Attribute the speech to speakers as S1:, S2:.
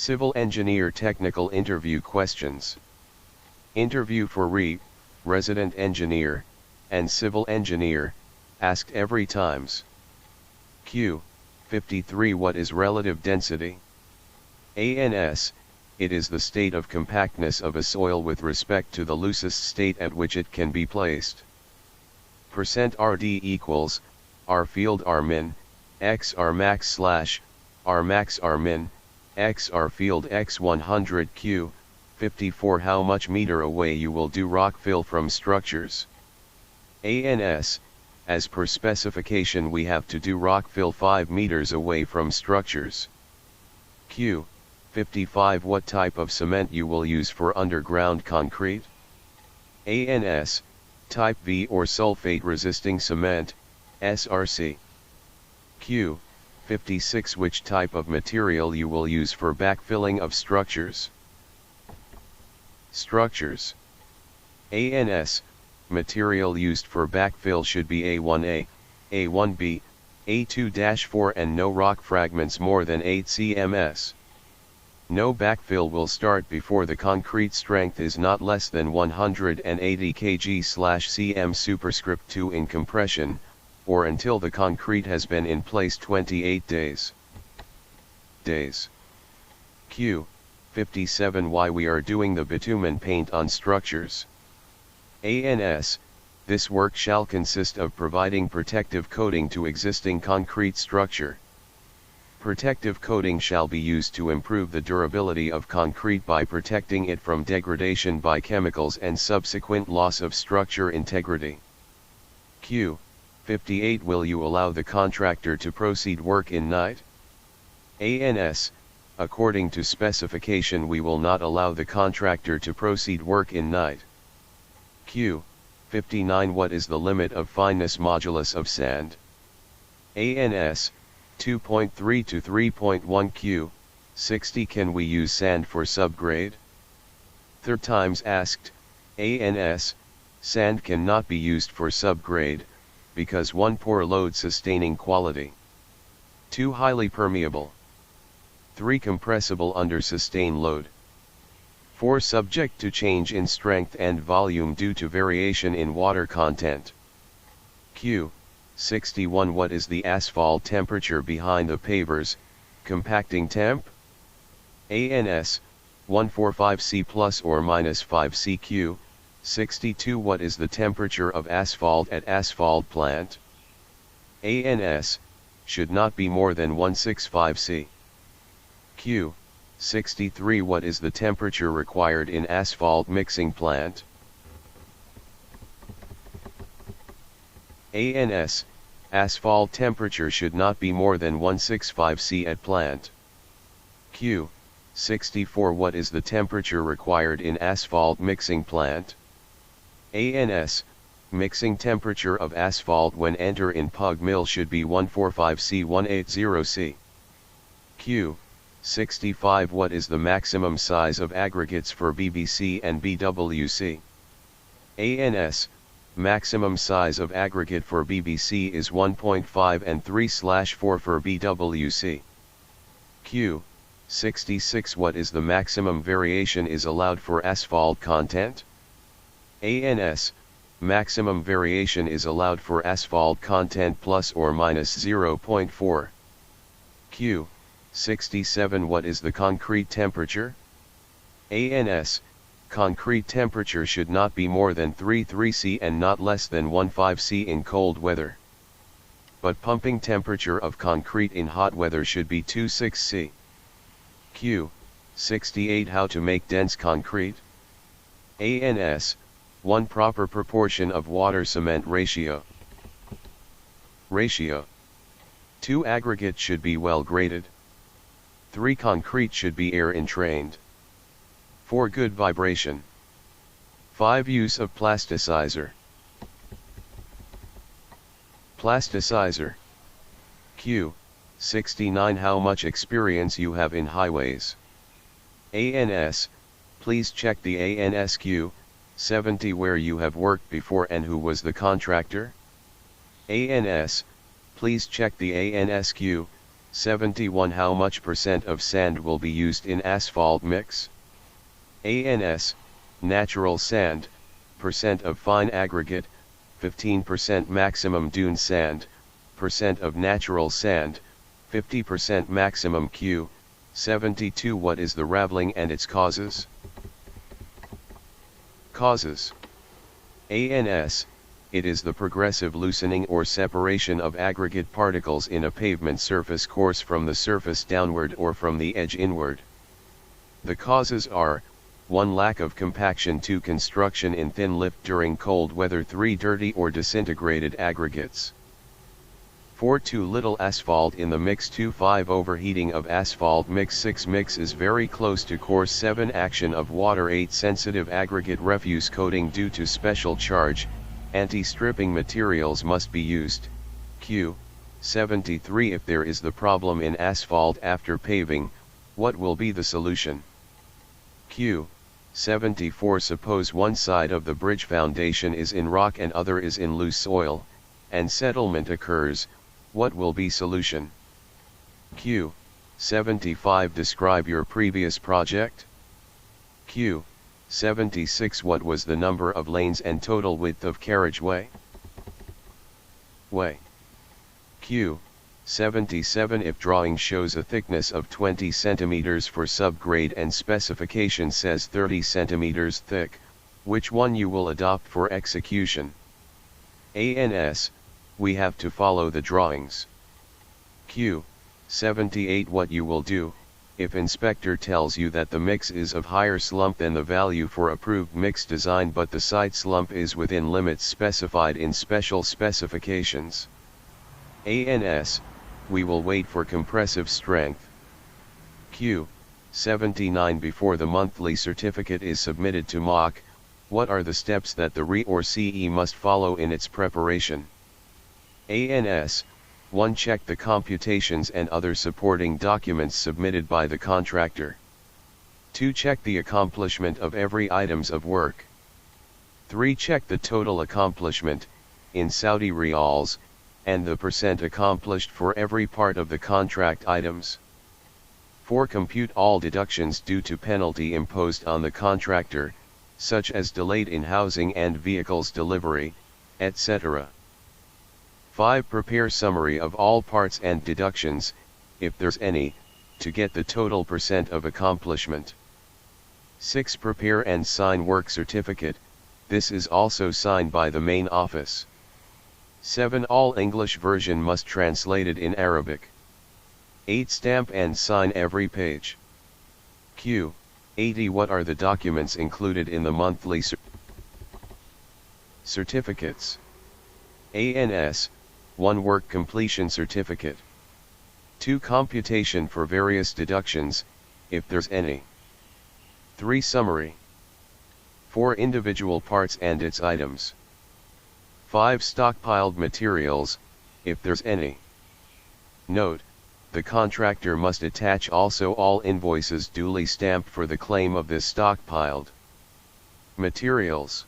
S1: Civil engineer technical interview questions. Interview for resident engineer, and civil engineer, asked every times. Q. 53 What is relative density? ANS, it is the state of compactness of a soil with respect to the loosest state at which it can be placed. %RD equals, R field R min, X R max slash, R max R min, X R field X 100 Q, 54 How much meter away you will do rock fill from structures? ANS, as per specification we have to do rock fill 5 meters away from structures. Q. 55 What type of cement you will use for underground concrete? ANS, type V or sulfate resisting cement, SRC. Q. 56 Which type of material you will use for backfilling of structures? Structures. ANS, material used for backfill should be A1A, A1B, A2-4 and no rock fragments more than 8 cms. No backfill will start before the concrete strength is not less than 180 kg/cm superscript 2 in compression, or until the concrete has been in place 28 days. Q. 57 Why we are doing the bitumen paint on structures? ANS, this work shall consist of providing protective coating to existing concrete structure. Protective coating shall be used to improve the durability of concrete by protecting it from degradation by chemicals and subsequent loss of structure integrity. Q. 58 Will you allow the contractor to proceed work in night? ANS, according to specification we will not allow the contractor to proceed work in night. Q. 59 What is the limit of fineness modulus of sand? ANS, 2.3 to 3.1 Q. 60 Can we use sand for subgrade? Third times asked, ANS, sand cannot be used for subgrade, because 1 poor load sustaining quality, 2 highly permeable, 3 compressible under sustained load, 4 subject to change in strength and volume due to variation in water content. Q. 61 What is the asphalt temperature behind the pavers, compacting temp? ANS, 145 C plus or minus 5 CQ. 62 What is the temperature of asphalt at asphalt plant? ANS, should not be more than 165 C. Q. 63 What is the temperature required in asphalt mixing plant? ANS, asphalt temperature should not be more than 165 C at plant. Q. 64 What is the temperature required in asphalt mixing plant? ANS, mixing temperature of asphalt when enter in pug mill should be 145 C 180 C. Q. 65 What is the maximum size of aggregates for BBC and BWC? ANS, maximum size of aggregate for BBC is 1.5 and 3/4 for BWC. Q. 66 What is the maximum variation is allowed for asphalt content? ANS, maximum variation is allowed for asphalt content plus or minus 0.4. Q. 67 What is the concrete temperature? ANS, concrete temperature should not be more than 33 C and not less than 15 C in cold weather. But pumping temperature of concrete in hot weather should be 26 C. Q. 68 How to make dense concrete? ANS, 1 proper proportion of water-cement ratio. 2 aggregate should be well graded. 3 concrete should be air entrained. 4 good vibration. 5 use of plasticizer. Q. 69 How much experience you have in highways? ANS, please check the ANS. Q. 70 Where you have worked before and who was the contractor? ANS, please check the ANS. Q. 71 How much percent of sand will be used in asphalt mix? ANS, natural sand, percent of fine aggregate, 15% maximum dune sand, percent of natural sand, 50% maximum Q. 72 What is the raveling and its causes? Causes. ANS, it is the progressive loosening or separation of aggregate particles in a pavement surface course from the surface downward or from the edge inward. The causes are, 1. Lack of compaction, 2. Construction in thin lift during cold weather, 3. Dirty or disintegrated aggregates, 4. Too little asphalt in the mix, 2. 5. Overheating of asphalt mix, 6. Mix is very close to coarse, 7. Action of water, 8. Sensitive aggregate refuse coating due to special charge, anti-stripping materials must be used. Q. 73 If there is the problem in asphalt after paving, what will be the solution? Q. 74 Suppose one side of the bridge foundation is in rock and other is in loose soil, and settlement occurs, what will be solution? Q. 75 Describe your previous project. Q. 76 What was the number of lanes and total width of carriageway? Q. 77 If drawing shows a thickness of 20 cm for subgrade and specification says 30 cm thick, which one you will adopt for execution? ANS, we have to follow the drawings. Q. 78 What you will do, if inspector tells you that the mix is of higher slump than the value for approved mix design but the site slump is within limits specified in special specifications? ANS, we will wait for compressive strength. Q. 79 Before the monthly certificate is submitted to MOC, what are the steps that the RE or CE must follow in its preparation? ANS, 1. Check the computations and other supporting documents submitted by the contractor. 2. Check the accomplishment of every items of work. 3. Check the total accomplishment, in Saudi Riyals, and the percent accomplished for every part of the contract items. 4. Compute all deductions due to penalty imposed on the contractor, such as delayed in housing and vehicles delivery, etc. 5. Prepare summary of all parts and deductions, if there's any, to get the total percent of accomplishment. 6. Prepare and sign work certificate, this is also signed by the main office. 7. All English version must translated in Arabic. 8. Stamp and sign every page. Q. 80 What are the documents included in the monthly certificates? ANS, 1. Work completion certificate. 2. Computation for various deductions, if there's any. 3. Summary. 4. Individual parts and its items. 5. Stockpiled materials, if there's any. Note, the contractor must attach also all invoices duly stamped for the claim of this stockpiled materials.